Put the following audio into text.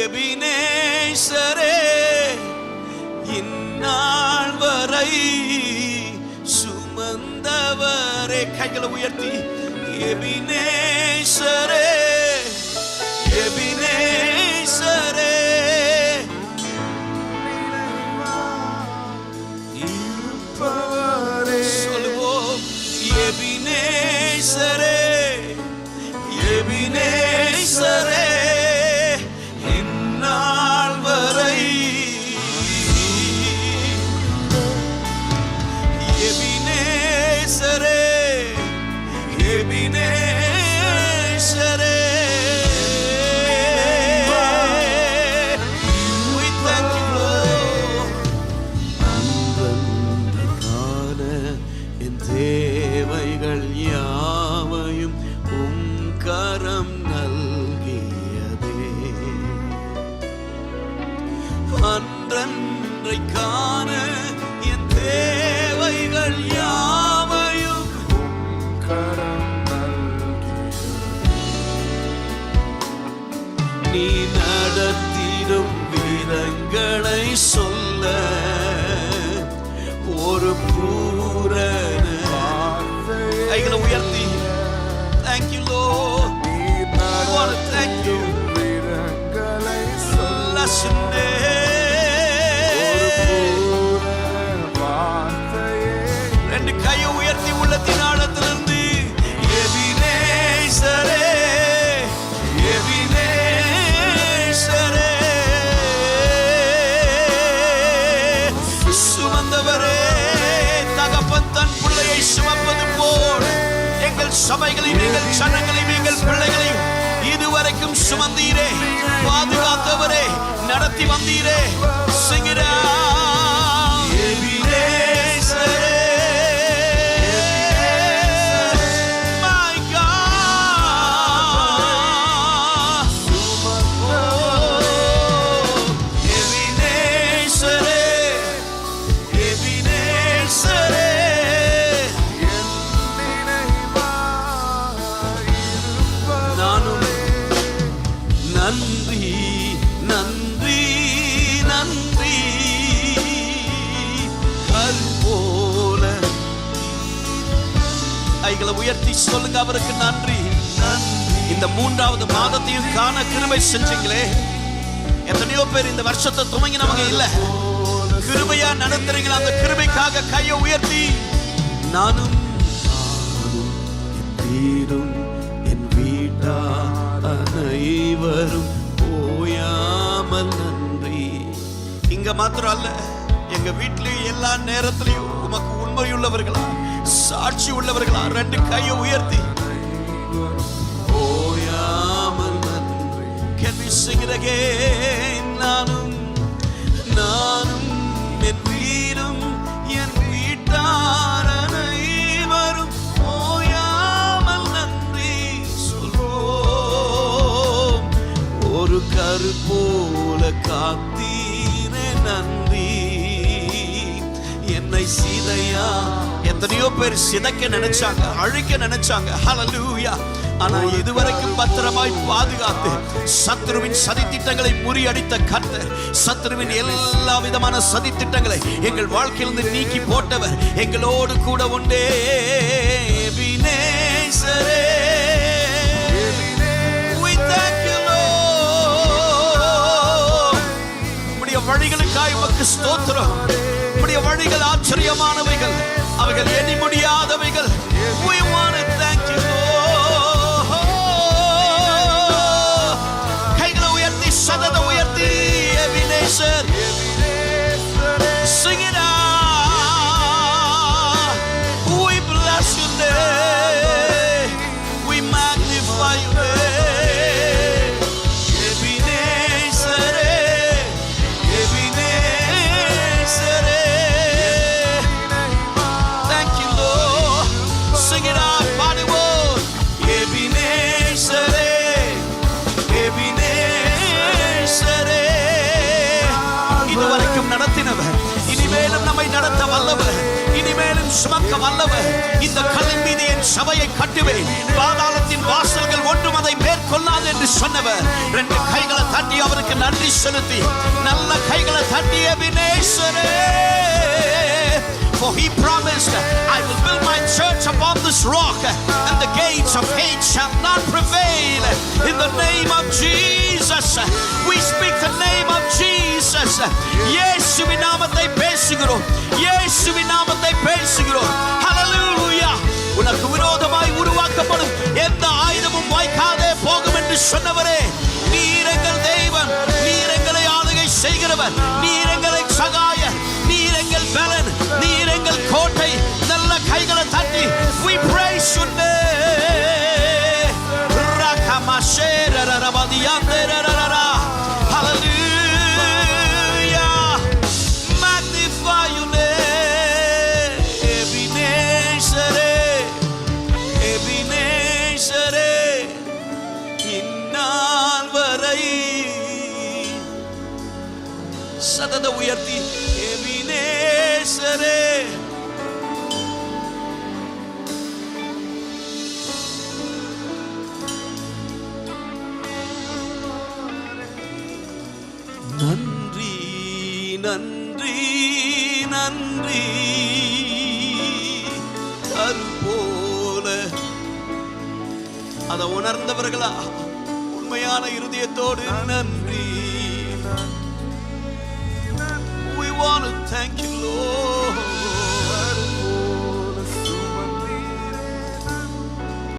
எபினேசரே இந்நாள் வரை சுமந்தவரே. கைகளை உயர்த்தி எபினேசரே எபினேசரே இருப்பவரே. சொல்லுவோம் எபினேசரே எபினேசரே இந்நாள் வரை எபினேசரே எபினேசரே. We thank you Lord. அன்றன்று காண என் தேவைகள் யாவையும் கரம் நல்கியதே. அன்றன்றை காண என் தேவைகள் யாவையும் கரம் நல்கியதே. நீ நடத்திடும் விதங்களை சொல்ல ஒரு பூரண கைகளை உயர்த்தி thank you Lord. I want to thank you. Bless your name. ரெண்டு கையை உயர்த்தி உள்ளத்தின் ஆழத்திலிருந்து எபினேசரே எபினேசரே சுமந்தவரே. தகப்பன் தன் பிள்ளையை சுமப்பது போல் எங்கள் சபைகளையும் எங்கள் ஜனங்களையும் எங்கள் பிள்ளைகளையும் இதுவரைக்கும் சுமந்தீரே, பாதுகாத்தவரே, நடத்தி வந்தீரே. Sing it out. எபினேசரே my God. எபினேசரே எபினேசரே நன்றி நன்றி நன்றி போல. கைகளை உயர்த்தி சொல்லுங்க அவருக்கு நன்றி. இந்த 3வது மாதத்தையும் காண கிருபை செஞ்சீங்களே. எத்தனையோ பேர் இந்த வருஷத்தை துவங்கினவங்க இல்ல, கிருபையா நடத்துறீங்களா? அந்த கிருபைக்காக கையை உயர்த்தி நானும் என் வீடும் என் வீட்டா அனைவரும் ஓயாமல் நன்றி. இங்க மாத்திரம் அல்ல, எங்க வீட்டிலையும் எல்லா நேரத்திலையும் உமக்கு உண்மையுள்ளவர்களா சாட்சி உள்ளவர்களா ரெண்டு கையை உயர்த்தி ஓயாமல் நன்றி. Can we sing it again? நானும் நானும் என் வீடும் என் வீட்டார் அனைவரும் ஓயாமல் நன்றி சொல்வோம். ஒரு கரு போல காத்தீரே நன்றி. என்னை சீதையா எத்தனையோ பேர் சிதைக்க நினைச்சாங்க, அழிக்க நினைச்சாங்க. ஹல்லேலூயா. ஆனா இதுவரைக்கும் பத்திரமாய் பாதுகாத்து சத்துருவின் சதித்திட்டங்களை முறியடித்த கர்த்தர், சத்துருவின் எல்லா விதமான சதித்திட்டங்களை எங்கள் வாழ்க்கையிலிருந்து நீக்கி போட்டவர் எங்களோடு கூட உண்டே. எபினேசரே we thank you Lord. உம்முடைய வழிகளுக்காய் உமக்கு ஸ்தோத்திரம். உம்முடைய வழிகள் ஆச்சரியமானவைகள், அவைகள் எண்ணி முடியாதவைகள். We want to thank you Lord. கைகளை உயர்த்தி சதத உயர்த்தி Ebenezer sing it out. We bless your name. We magnify your name. எபினேசரே எபினேசரே thank you Lord. Sing it out, body word. எபினேசரே எபினேசரே. இதுவரைக்கும் நடத்தினவர் இனிமேலும் நம்மை நடத்த வல்லவர், இனிமேலும் சுமக்க வல்லவர். இந்த கல்லின் மீது என் சபையை கட்டுவேன், பாதாளத்தின் வாசல்கள் ஒன்றும் அதை மேற்கொள்ளாது என்று சொன்னவர். 2 கைகளை தட்டி அவருக்கு நன்றி செலுத்தி, நல்ல கைகளை தட்டி எபினேசரே. For he promised, I will build my church upon this rock, and the gates of hate shall not prevail. In the name of Jesus, we speak the name of Jesus. இயேசுவின் நாமத்தை பேசுகிறோம், இயேசுவின் நாமத்தை பேசுகிறோம். Hallelujah. உனக்கு விரோதமாய் உருவாக்கப்படும் எந்த ஆயுதமும் வாய்க்காதே போகும் என்று சொன்னவரே, நீர் எங்கள் தேவன், நீர் எங்களை ஆளுகை செய்கிறவர், நீர் எங்களை சகாய, நீர் எங்கள் பலன், நீர் எங்கள் கோட்டை. நல்ல கைகளை தட்டி we praise your name. Hallelujah. Magnify your name. Ebenezer, Ebenezer, இந்நாள் வரை சதத உயர்த்தி எபினேசரே. நன்றி நன்றி நன்றி அதுபோல அதை உணர்ந்தவர்களா உண்மையான இருதயத்தோடு நன்றி. We want to thank you, Lord.